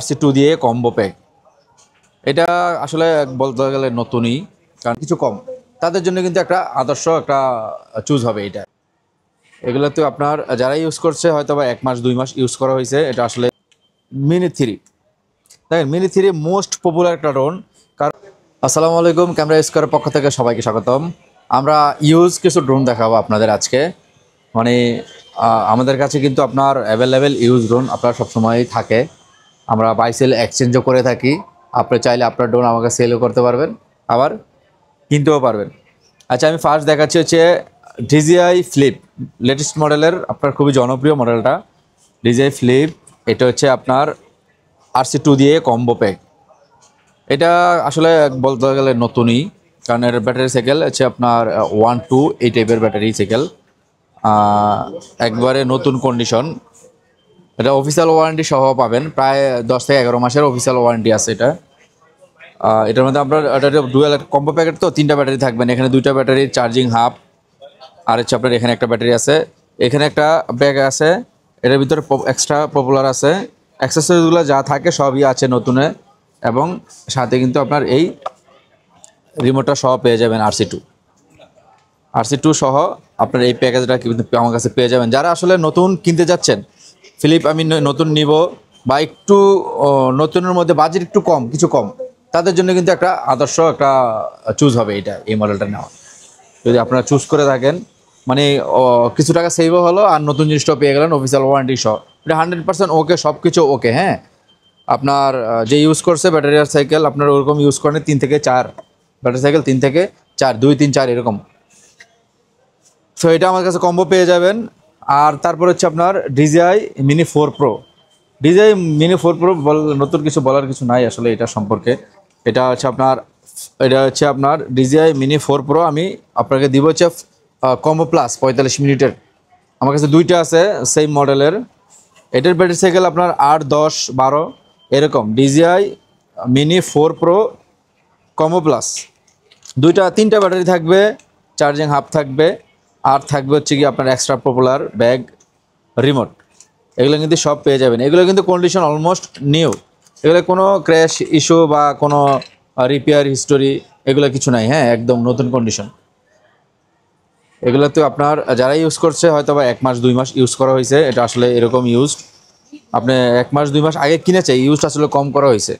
RC2 দিয়ে combo pack. এটা আসলে বলতে গেলে নতুনই, কারণ কিছু কম তাদের জন্য কিন্তু একটা আদর্শ একটা চুজ হবে এটা। এগুলো তো আপনার যারা ইউজ করছে হয়তো বা 1 মাস 2 মাস ইউজ করা হয়েছে। এটা আসলে মিনি 3, দেখেন মিনি 3 মোস্ট পপুলার একটা ড্রোন। কারণ আসসালামু আলাইকুম, ক্যামেরা স্কোয়ারের পক্ষ থেকে সবাইকে স্বাগতম। আমরা ইউজ কিছু ড্রোন দেখাবো আপনাদের আজকে। মানে আমাদের কাছে কিন্তু আপনার অ্যাভেলেবেল ইউজ ড্রোন আপনার সবসময়ই থাকে। আমরা বাই সেল এক্সচেঞ্জও করে থাকি। আপনি চাইলে আপনার ড্রোন আমাকে সেলও করতে পারবেন, আবার কিনতেও পারবেন। আচ্ছা, আমি ফার্স্ট দেখাচ্ছি হচ্ছে DJI ফ্লিপ, লেটেস্ট মডেলের আপনার খুবই জনপ্রিয় মডেলটা DJI ফ্লিপ। এটা হচ্ছে আপনার RC2 দিয়ে কম্বো প্যাক। এটা আসলে বলতে গেলে নতুনই, কারণ এর ব্যাটারি সাইকেল হচ্ছে আপনার 1-2 এই টাইপের ব্যাটারি সাইকেল, একবারে নতুন কন্ডিশন। এটা অফিসিয়াল ওয়ারেন্টি সহ পাবেন, প্রায় 10 থেকে 11 মাসের অফিসিয়াল ওয়ারেন্টি আছে এটা। এটার মধ্যে আপনার এটা ডুয়াল কম্বো প্যাকেট, তো 3টা ব্যাটারি থাকবেন। এখানে 2টা ব্যাটারির চার্জিং হাব, আর হচ্ছে আপনার এখানে একটা ব্যাটারি আছে, এখানে একটা ব্যাগ আছে। এটার ভিতরে এক্সট্রা পপুলার আছে, অ্যাক্সেসরিজগুলো যা থাকে সবই আছে নতুনে, এবং সাথে কিন্তু আপনার এই রিমোটটা সহ পেয়ে যাবেন। RC2 সহ আপনার এই প্যাকেজটা কিন্তু আমার কাছে পেয়ে যাবেন। যারা আসলে নতুন কিনতে যাচ্ছেন, ফিলিপ আমি নতুন নিব, বা একটু নতুনের মধ্যে বাজেট একটু কম, কিছু কম, তাদের জন্য কিন্তু একটা আদর্শ একটা চুজ হবে এটা, এই মডেলটা নেওয়া। যদি আপনারা চুজ করে থাকেন, মানে কিছু টাকা সেভও হলো, আর নতুন জিনিসটাও পেয়ে গেলেন অফিসিয়াল ওয়ারেন্টি সহ। এটা 100% ওকে, সব কিছু ওকে। হ্যাঁ, আপনার যে ইউজ করছে ব্যাটারি আর সাইকেল, আপনার ওরকম ইউজ করেন 3 থেকে 4 ব্যাটারি সাইকেল, 3 থেকে 4, 2 3 4 এরকম। সো এটা আমার কাছে কম্বো পেয়ে যাবেন। আর তারপর হচ্ছে আপনার DJI mini 4 Pro। DJI mini 4 Pro নতুন কিছু বলার কিছু নাই আসলে এটা সম্পর্কে। এটা হচ্ছে আপনার DJI মিনি 4 Pro। আমি আপনাকে দিব হচ্ছে কম্বো প্লাস 45 মিনিটের। আমার কাছে 2টা আছে সেম মডেলের। এটার ব্যাটারি সাইকেল আপনার 8, 10, 12 এরকম। DJI mini 4 Pro combo plus 3টা ব্যাটারি থাকবে, চার্জিং হাব থাকবে, আর থাকবে হচ্ছে কি আপনার এক্সট্রা পপুলার ব্যাগ, রিমোট। এগুলো কিন্তু সব পেয়ে যাবেন। এগুলো কিন্তু কন্ডিশন অলমোস্ট নিউ, এগুলো কোনো ক্র্যাশ ইস্যু বা কোনো রিপেয়ার হিস্টোরি এগুলো কিছু নাই। হ্যাঁ, একদম নতুন কন্ডিশন। এগুলো তো আপনার যারা ইউজ করছে হয়তো বা 1 মাস 2 মাস ইউজ করা হয়েছে। এটা আসলে এরকম ইউজড, আপনি 1 মাস 2 মাস আগে কিনেছে, ইউজড আসলে কম করা হয়েছে।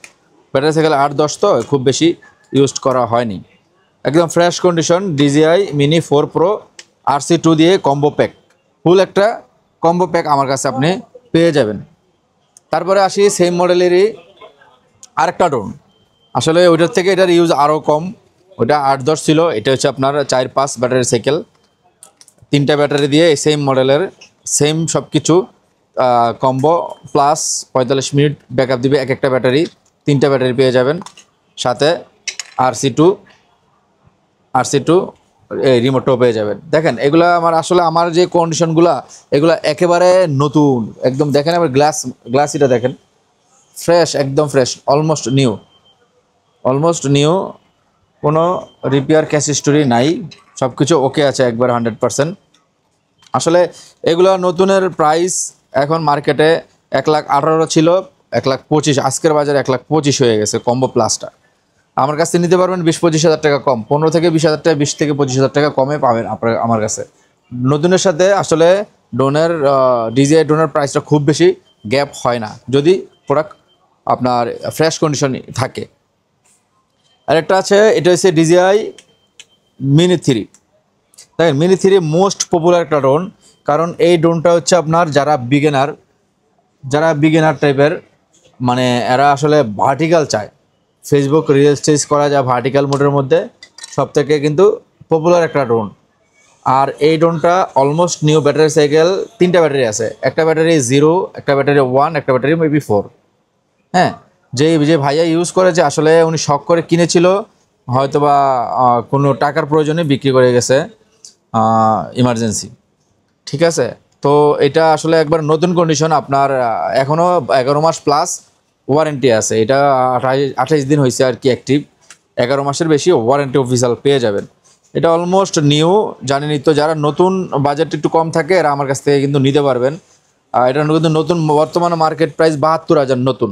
ব্যাটারি সাইকেল 8, 10 তো খুব বেশি ইউজ করা হয়নি। একদম fresh condition DJI mini 4 Pro RC2 দিয়ে কম্বো প্যাক, ফুল একটা কম্বো প্যাক আমার কাছে আপনি পেয়ে যাবেন। তারপরে আসি সেম মডেলেরই আরেকটা ড্রোন। আসলে ওইটার থেকে এটার ইউজ আরও কম। ওটা 8, 10 ছিল, এটা হচ্ছে আপনার 4, 5 ব্যাটারি সাইকেল, 3টা ব্যাটারি দিয়ে সেম মডেলের, সেম সব কিছু কম্বো প্লাস 45 মিনিট ব্যাকআপ দিবে এক একটা ব্যাটারি। 3টা ব্যাটারি পেয়ে যাবেন, সাথে RC2 এই রিমোটটাও পেয়ে যাবেন। দেখেন এগুলা আমার যে কন্ডিশনগুলা, এগুলা একেবারে নতুন একদম। দেখেন আমার গ্লাসিটা দেখেন, ফ্রেশ, একদম ফ্রেশ, অলমোস্ট নিউ, কোনো রিপেয়ার ক্যাশ হিস্টোরি নাই, সব কিছু ওকে আছে একবার 100%। আসলে এগুলা নতুনের প্রাইস এখন মার্কেটে 1,18,000 ছিল, 1,25,000, আজকের বাজারে 1,25,000 হয়ে গেছে কম্বো প্লাসটা। আমার কাছে নিতে পারবেন 20-25 হাজার টাকা কম, 15 থেকে 20 হাজার টাকা, 20 থেকে 25 হাজার টাকা কমে পাবেন আপনার আমার কাছে। নতুনের সাথে আসলে ড্রোনের DJI ড্রোনের প্রাইসটা খুব বেশি গ্যাপ হয় না, যদি প্রোডাক্ট আপনার ফ্রেশ কন্ডিশন থাকে। আরেকটা আছে, এটা হচ্ছে DJI মিনি 3। দেখেন মিনি 3 মোস্ট পপুলার একটা ড্রোন, কারণ এই ড্রোনটা হচ্ছে আপনার যারা বিগিনার টাইপের, মানে এরা আসলে ভার্টিক্যাল চায়, ফেসবুক রিলস টিলস করা যায় ভার্টিক্যাল মোডের মধ্যে, সব থেকে কিন্তু পপুলার একটা ড্রোন। আর এই ড্রোনটা অলমোস্ট নিউ, ব্যাটারি সাইকেল 3টা ব্যাটারি আছে, একটা ব্যাটারি 0, একটা ব্যাটারি 1, একটা ব্যাটারি মেবি 4। হ্যাঁ, যে ভাইয়া ইউজ করেছে আসলে উনি শখ করে কিনেছিল, হয়তো বা কোনো টাকার প্রয়োজনে বিক্রি করে গেছে, ইমার্জেন্সি। ঠিক আছে, তো এটা আসলে একবার নতুন কন্ডিশন। আপনার এখনও 11 মাস প্লাস ওয়ারেন্টি আছে। এটা 28 দিন হয়েছে আর কি অ্যাক্টিভ, 11 মাসের বেশি ওয়ারেন্টি অফিসিয়াল পেয়ে যাবেন। এটা অলমোস্ট নিউ, জানেনই তো, যারা নতুন বাজেট একটু কম থাকে এরা আমার কাছ থেকে কিন্তু নিতে পারবেন। এটা কিন্তু নতুন, বর্তমানে মার্কেট প্রাইস 72,000 নতুন।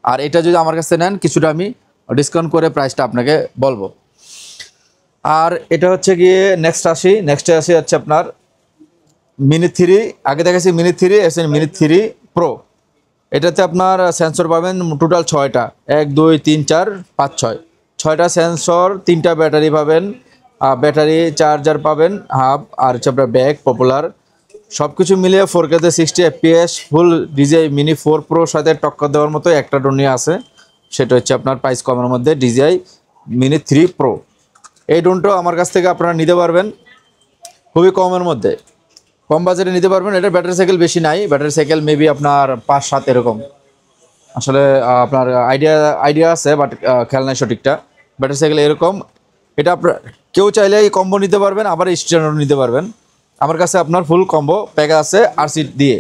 আর এটা যদি আমার কাছে নেন কিছুটা আমি ডিসকাউন্ট করে প্রাইসটা আপনাকে বলবো। আর এটা হচ্ছে গিয়ে নেক্সটে আসি হচ্ছে আপনার মিনি 3। আগে দেখাচ্ছি মিনি 3, এসে মিনি 3 প্রো। এটাতে আপনার সেন্সর পাবেন টোটাল 6টা, 1 2 3 4 5 6, 6টা সেন্সর, 3টা ব্যাটারি পাবেন, ব্যাটারি চার্জার পাবেন হাফ, আর হচ্ছে আপনার ব্যাক পপুলার সব কিছু মিলিয়ে 4K 60 FPS ফুল DJI মিনি 4 প্রোর সাথে টক্কর দেওয়ার মতো একটা ড্রোন নিয়ে আছে, সেটা হচ্ছে আপনার প্রাইস কমের মধ্যে DJI মিনি 3 প্রো। এই ড্রোনটাও আমার কাছ থেকে আপনারা নিতে পারবেন খুবই কমের মধ্যে, কম বাজেটে নিতে পারবেন। এটার ব্যাটারি সাইকেল বেশি নাই, ব্যাটারি সাইকেল মেবি আপনার 5-7 এরকম। আসলে আপনার আইডিয়া আছে, বাট খেয়াল নাই সঠিকটা। ব্যাটারি সাইকেল এরকম। এটা আপনার কেউ চাইলে এই কম্বো নিতে পারবেন, আবার স্ট্যান্ডার্ড নিতে পারবেন। আমার কাছে আপনার ফুল কম্বো প্যাক আছে, আরসি দিয়ে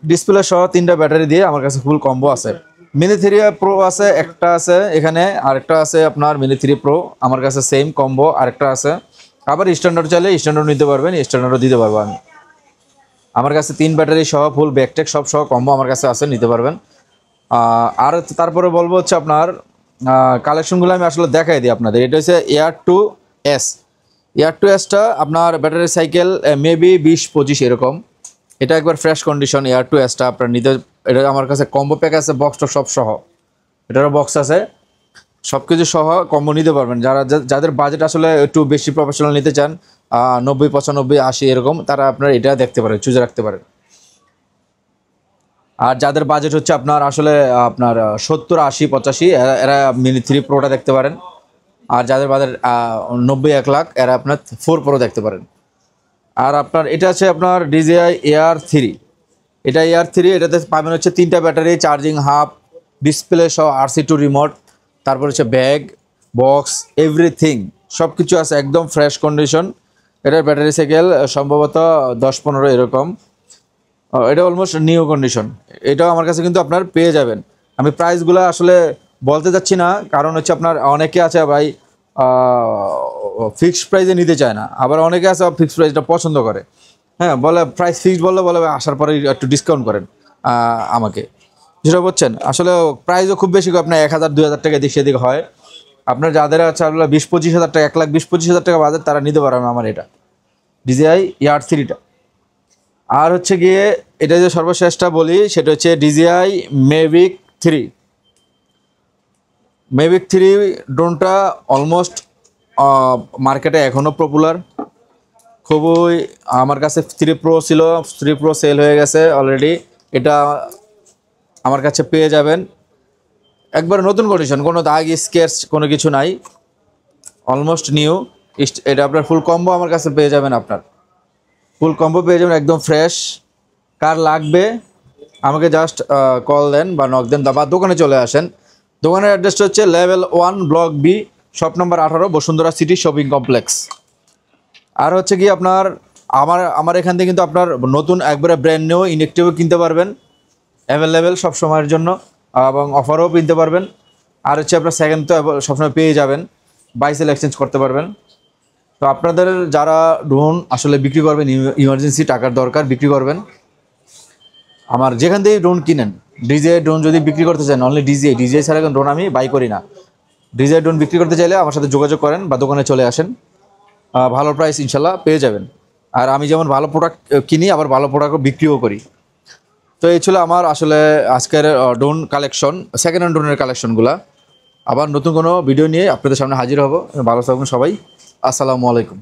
ডিসপ্লে সহ 3টা ব্যাটারি দিয়ে আমার কাছে ফুল কম্বো আছে। মিনি 3 প্রো আছে, একটা আছে এখানে, আরেকটা আছে আপনার মিনি 3 প্রো আমার কাছে সেম কম্বো আরেকটা আছে। আবার স্ট্যান্ডার্ড চাইলে স্ট্যান্ডার্ড নিতে পারবেন, স্ট্যান্ডার্ডও দিতে পারবো আমি। আমার কাছে 3 ব্যাটারি সহ ফুল ব্যাকটেক সব সহ কম্বো আমার কাছে আছে, নিতে পারবেন। আর তারপরে বলবো হচ্ছে আপনার কালেকশনগুলো আমি আসলে দেখাই দিই আপনাদের। এটা হচ্ছে Air2S। Air2Sটা আপনার ব্যাটারি সাইকেল মেবি 20-25 এরকম। এটা একবার ফ্রেশ কন্ডিশন Air2Sটা আপনার নিতে। এটা আমার কাছে কম্বো প্যাক আছে, বক্সটা সব সহ, এটারও বক্স আছে, সব কিছু সহ কম্বো নিতে পারবেন। যাদের বাজেট আসলে একটু বেশি প্রফেশনাল নিতে চান, 90 95 80 এরকম, তারা আপনার এটা দেখতে পারেন, চুজে রাখতে পারেন। আর যাদের বাজেট হচ্ছে আপনার আসলে আপনার 70 80 85, এরা মিনি 3 প্রোটা দেখতে পারেন। আর যাদের বাজেট 90-1 লাখ, এরা আপনার 4 প্রো দেখতে পারেন। আর আপনার এটা আছে আপনার DJI Air 3। এটা Air 3, এটাতে পাবেন হচ্ছে 3টা ব্যাটারি, চার্জিং হাব, ডিসপ্লে সহ RC2 রিমোট, তারপর হচ্ছে ব্যাগ বক্স এভরিথিং সব কিছু আছে, একদম ফ্রেশ কন্ডিশন। এটার ব্যাটারি সাইকেল সম্ভবত 10-15 এরকম। এটা অলমোস্ট নিউ কন্ডিশন। এটাও আমার কাছে কিন্তু আপনার পেয়ে যাবেন। আমি প্রাইসগুলো আসলে বলতে চাচ্ছি না, কারণ হচ্ছে আপনার অনেকে আছে ভাই ফিক্সড প্রাইসে নিতে চায় না, আবার অনেকে আছে ফিক্সড প্রাইসটা পছন্দ করে। হ্যাঁ, বলে প্রাইস ফিক্সড বলে আসার পরে একটু ডিসকাউন্ট করেন আমাকে, যেটা বলছেন। আসলে প্রাইসও খুব বেশি, আপনার 1000-2000 টাকা দিক সেদিক হয়। আপনার যাদের আছে 20-25 হাজার টাকা, 1,20,25 হাজার টাকা বাজেট, তারা নিতে পারবেন আমার এটা DJI Air 3টা। আর হচ্ছে গিয়ে এটা যে সর্বশেষটা বলি, সেটা হচ্ছে DJI Mavic 3। Mavic 3 ড্রোনটা অলমোস্ট মার্কেটে এখনও পপুলার খুবই। আমার কাছে 3 প্রো ছিল, 3 প্রো সেল হয়ে গেছে অলরেডি। এটা আমার কাছে পেয়ে যাবেন একবার নতুন কন্ডিশন, কোনো দাগ স্কেচ কোনো কিছু নাই, অলমোস্ট নিউ। এটা আপনার ফুল কম্বো আমার কাছে পেয়ে যাবেন, আপনার ফুল কম্বো পেয়ে যাবেন একদম ফ্রেশ। কার লাগবে আমাকে জাস্ট কল দেন বা নক দেন, বা দোকানে চলে আসেন। দোকানের অ্যাড্রেসটা হচ্ছে level 1 block B, shop number 18, Bashundhara city shopping complex. আর হচ্ছে কি আপনার আমার এখান থেকে কিন্তু আপনার নতুন একবারে ব্র্যান্ড নিউ ইনেকটিভও কিনতে পারবেন, অ্যাভেলেবেল সব সময়ের জন্য, এবং অফারও কিনতে পারবেন। আর হচ্ছে আপনার সেকেন্ড তো সবসময় পেয়ে যাবেন, বাই সেল এক্সচেঞ্জ করতে পারবেন। তো আপনাদের যারা ড্রোন আসলে বিক্রি করবেন, ইমার্জেন্সি টাকার দরকার, বিক্রি করবেন, আমার যেখান থেকে ড্রোন কিনেন, DJI ড্রোন যদি বিক্রি করতে চান, অনলি DJI ছাড়া এখন ড্রোন আমি বাই করি না। DJI ড্রোন বিক্রি করতে চাইলে আমার সাথে যোগাযোগ করেন বা দোকানে চলে আসেন, ভালো প্রাইস ইনশাল্লাহ পেয়ে যাবেন। আর আমি যেমন ভালো প্রোডাক্ট কিনি, আবার ভালো প্রোডাক্টও বিক্রিও করি। তো এই ছিল আমার আসলে আজকের ড্রোন কালেকশন, সেকেন্ড হ্যান্ড ড্রোনের কালেকশনগুলো। আবার নতুন কোনো ভিডিও নিয়ে আপনাদের সামনে হাজির হব। ভালো থাকবেন সবাই, আসসালামু আলাইকুম।